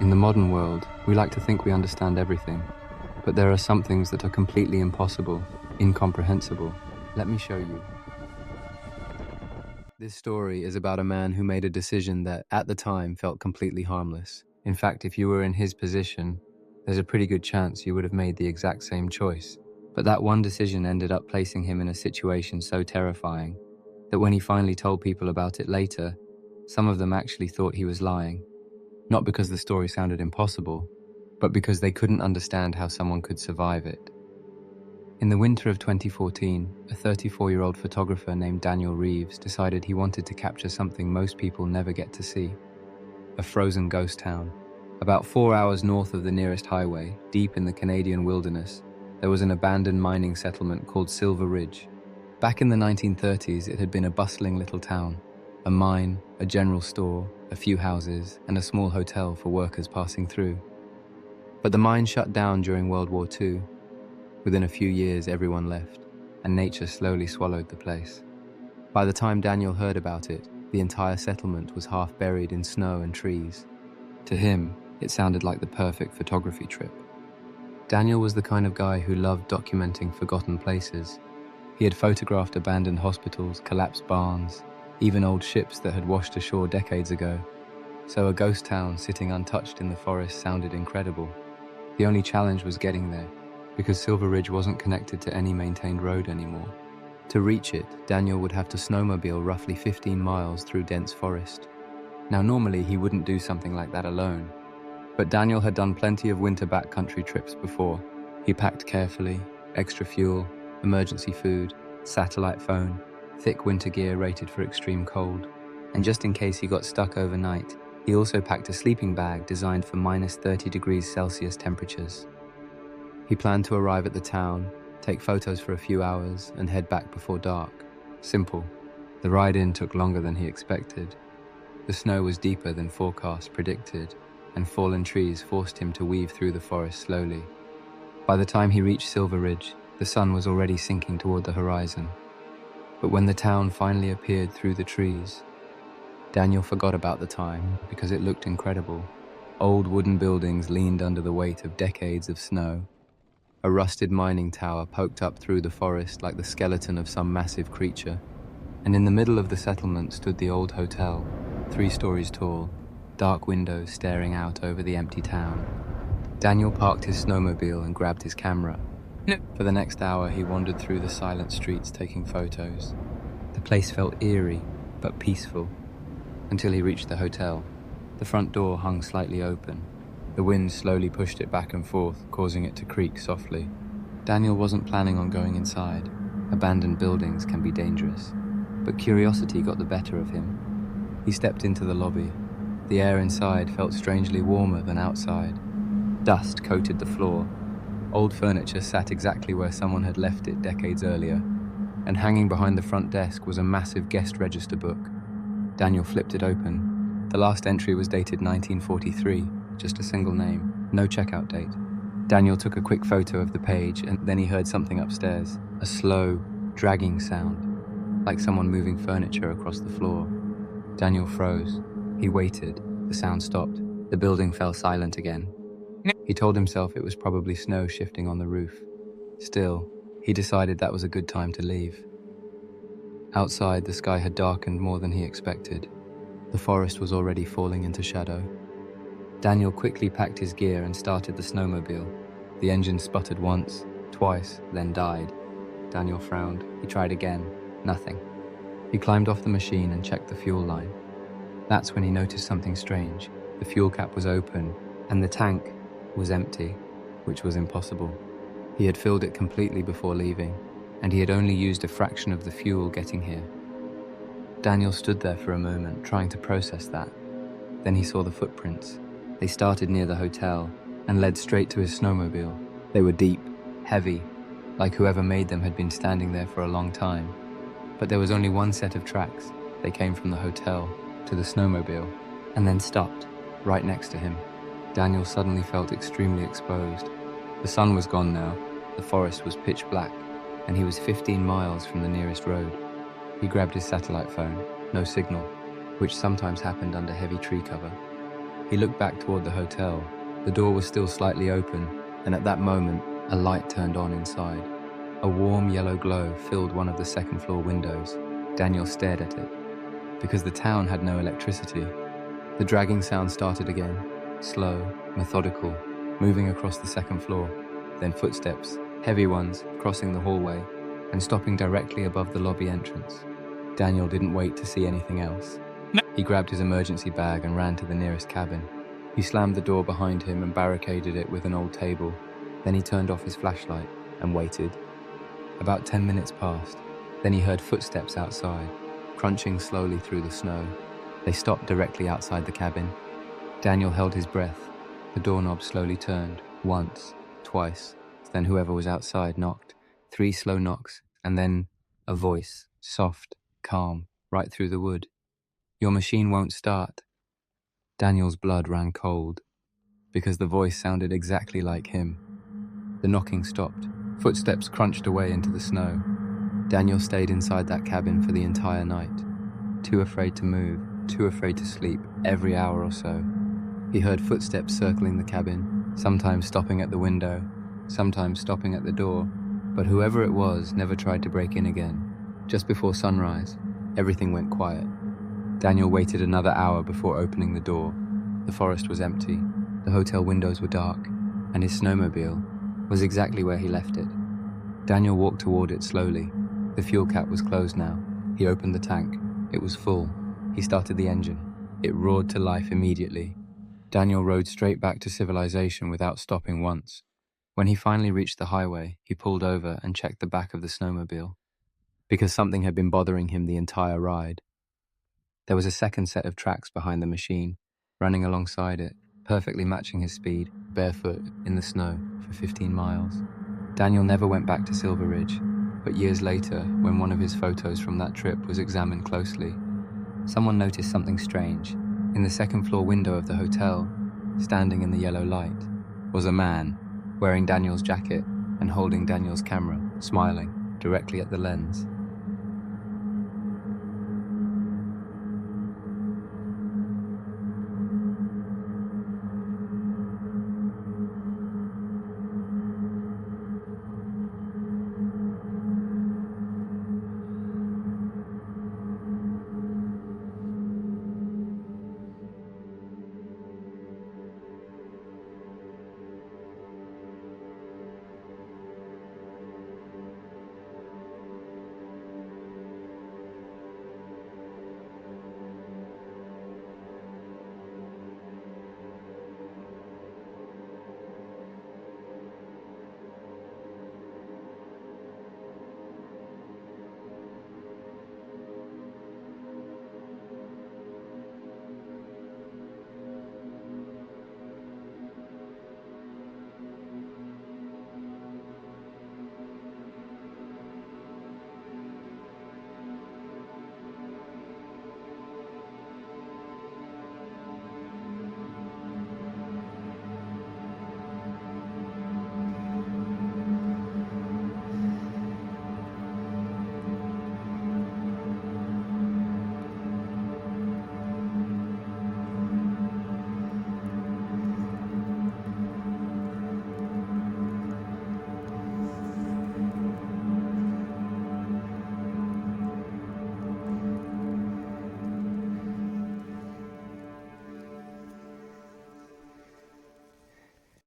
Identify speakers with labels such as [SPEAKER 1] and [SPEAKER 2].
[SPEAKER 1] In the modern world, we like to think we understand everything, but there are some things that are completely impossible, incomprehensible. Let me show you. This story is about a man who made a decision that, at the time, felt completely harmless. In fact, if you were in his position, there's a pretty good chance you would have made the exact same choice. But that one decision ended up placing him in a situation so terrifying that when he finally told people about it later, some of them actually thought he was lying. Not because the story sounded impossible, but because they couldn't understand how someone could survive it. In the winter of 2014, a 34-year-old photographer named Daniel Reeves decided he wanted to capture something most people never get to see: a frozen ghost town. About 4 hours north of the nearest highway, deep in the Canadian wilderness, there was an abandoned mining settlement called Silver Ridge. Back in the 1930s, it had been a bustling little town. A mine, a general store, a few houses, and a small hotel for workers passing through. But the mine shut down during World War II. Within a few years, everyone left, and nature slowly swallowed the place. By the time Daniel heard about it, the entire settlement was half buried in snow and trees. To him, it sounded like the perfect photography trip. Daniel was the kind of guy who loved documenting forgotten places. He had photographed abandoned hospitals, collapsed barns, even old ships that had washed ashore decades ago. So a ghost town sitting untouched in the forest sounded incredible. The only challenge was getting there, because Silver Ridge wasn't connected to any maintained road anymore. To reach it, Daniel would have to snowmobile roughly 15 miles through dense forest. Now normally he wouldn't do something like that alone, but Daniel had done plenty of winter backcountry trips before. He packed carefully: extra fuel, emergency food, satellite phone, thick winter gear rated for extreme cold. And just in case he got stuck overnight, he also packed a sleeping bag designed for minus 30 degrees Celsius temperatures. He planned to arrive at the town, take photos for a few hours, and head back before dark. Simple. The ride in took longer than he expected. The snow was deeper than forecast predicted, and fallen trees forced him to weave through the forest slowly. By the time he reached Silver Ridge, the sun was already sinking toward the horizon. But when the town finally appeared through the trees, Daniel forgot about the time because it looked incredible. Old wooden buildings leaned under the weight of decades of snow. A rusted mining tower poked up through the forest like the skeleton of some massive creature. And in the middle of the settlement stood the old hotel, 3 stories tall, dark windows staring out over the empty town. Daniel parked his snowmobile and grabbed his camera. For the next hour, he wandered through the silent streets taking photos. The place felt eerie, but peaceful, until he reached the hotel. The front door hung slightly open. The wind slowly pushed it back and forth, causing it to creak softly. Daniel wasn't planning on going inside. Abandoned buildings can be dangerous. But curiosity got the better of him. He stepped into the lobby. The air inside felt strangely warmer than outside. Dust coated the floor. Old furniture sat exactly where someone had left it decades earlier, and hanging behind the front desk was a massive guest register book. Daniel flipped it open. The last entry was dated 1943, just a single name, no checkout date. Daniel took a quick photo of the page, and then he heard something upstairs, a slow, dragging sound, like someone moving furniture across the floor. Daniel froze. He waited. The sound stopped. The building fell silent again. He told himself it was probably snow shifting on the roof. Still, he decided that was a good time to leave. Outside, the sky had darkened more than he expected. The forest was already falling into shadow. Daniel quickly packed his gear and started the snowmobile. The engine sputtered once, twice, then died. Daniel frowned. He tried again. Nothing. He climbed off the machine and checked the fuel line. That's when he noticed something strange. The fuel cap was open, and the tank was empty, which was impossible. He had filled it completely before leaving, and he had only used a fraction of the fuel getting here. Daniel stood there for a moment, trying to process that. Then he saw the footprints. They started near the hotel and led straight to his snowmobile. They were deep, heavy, like whoever made them had been standing there for a long time. But there was only one set of tracks. They came from the hotel to the snowmobile, and then stopped, right next to him. Daniel suddenly felt extremely exposed. The sun was gone now, the forest was pitch black, and he was 15 miles from the nearest road. He grabbed his satellite phone. No signal, which sometimes happened under heavy tree cover. He looked back toward the hotel. The door was still slightly open, and at that moment, a light turned on inside. A warm yellow glow filled one of the second-floor windows. Daniel stared at it. Because the town had no electricity, the dragging sound started again, slow, methodical, moving across the second floor, then footsteps, heavy ones, crossing the hallway and stopping directly above the lobby entrance. Daniel didn't wait to see anything else. He grabbed his emergency bag and ran to the nearest cabin. He slammed the door behind him and barricaded it with an old table. Then he turned off his flashlight and waited. About 10 minutes passed. Then he heard footsteps outside, crunching slowly through the snow. They stopped directly outside the cabin. Daniel held his breath. The doorknob slowly turned, once, twice. Then whoever was outside knocked. 3 slow knocks, and then a voice, soft, calm, right through the wood. "Your machine won't start." Daniel's blood ran cold, because the voice sounded exactly like him. The knocking stopped. Footsteps crunched away into the snow. Daniel stayed inside that cabin for the entire night, too afraid to move, too afraid to sleep, every hour or so. He heard footsteps circling the cabin, sometimes stopping at the window, sometimes stopping at the door, but whoever it was never tried to break in again. Just before sunrise, everything went quiet. Daniel waited another hour before opening the door. The forest was empty, the hotel windows were dark, and his snowmobile was exactly where he left it. Daniel walked toward it slowly. The fuel cap was closed now. He opened the tank. It was full. He started the engine. It roared to life immediately. Daniel rode straight back to civilization without stopping once. When he finally reached the highway, he pulled over and checked the back of the snowmobile, because something had been bothering him the entire ride. There was a second set of tracks behind the machine, running alongside it, perfectly matching his speed, barefoot, in the snow, for 15 miles. Daniel never went back to Silver Ridge, but years later, when one of his photos from that trip was examined closely, someone noticed something strange. In the second-floor window of the hotel, standing in the yellow light, was a man, wearing Daniel's jacket and holding Daniel's camera, smiling directly at the lens.